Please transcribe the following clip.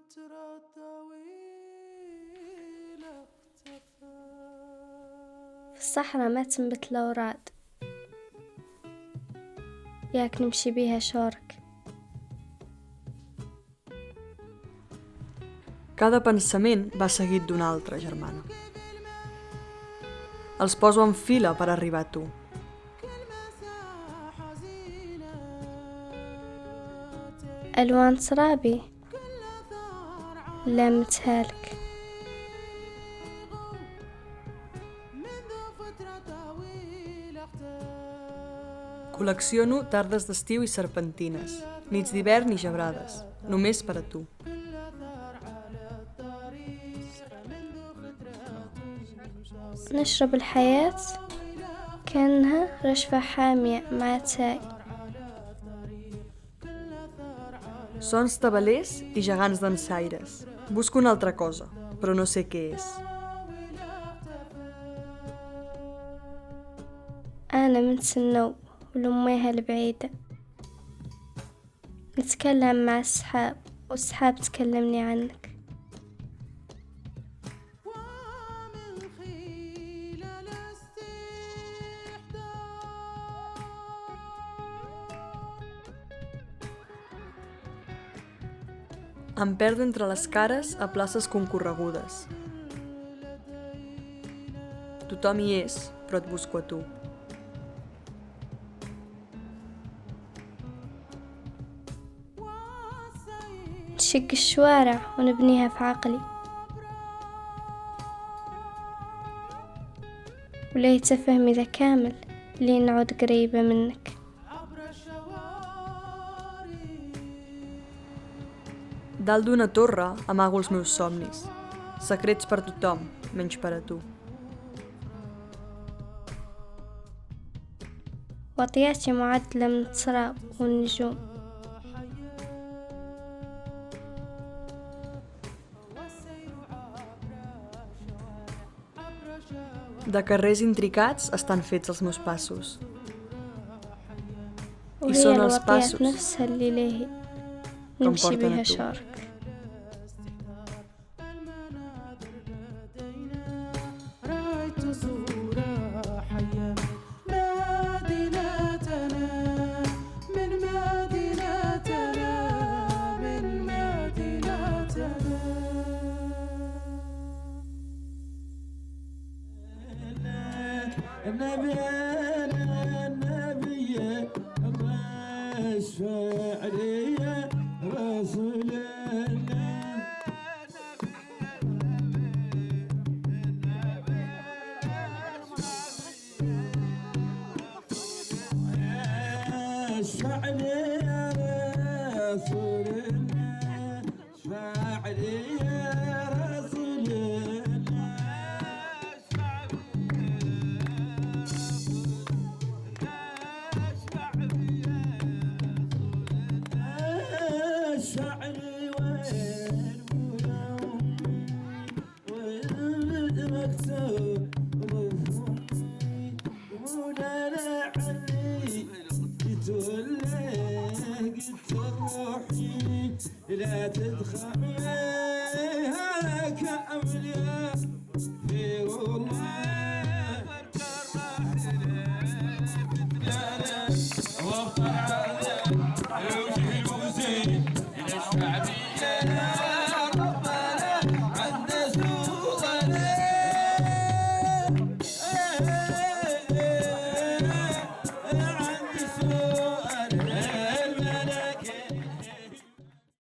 فترة طويلة اختفى. في الصحراء ما تنبت الأوراد، ياك نمشي بيها شورك. Cada pensament va seguit d'un altre, germana. Els poso en fila per arribar a tu. ألوان سرابي لا متهالك. Col·lecciono tardes d'estiu i serpentines, nits d'hivern i gebrades, només per a tu. نشرب الحياة كأنها رشفة حامية مع تاي. Sons tabalers i gegants dansaires. Busco una altra cosa, però no sé què és. أنا من سنو ولميها البعيدة، نتكلم مع السحاب والسحاب تكلمني عنك. Em perdo entre les cares a places concorregudes. Tothom hi és, però et busco a tu. نشق الشوارع ونبنيها في عقلي، وليت أفهم إذا كامل لي نعود قريبة منك. Dalt d'una torre amago els meus somnis, secrets per tothom, menys per a tu. وطياتي معدلة من التراب والنجوم. De carrers intricats estan fets els meus passos. I وهي són els الوطيات passos نفسها اللي ليه que em نمشي porten بها a tu. شارك. رأيت صورة حية مدينتنا من مدينتنا من مدينتنا. النبي الشاعرية رسول لا تدخليها كأولياء في والله وقع وجهي وزين إلى الشعبية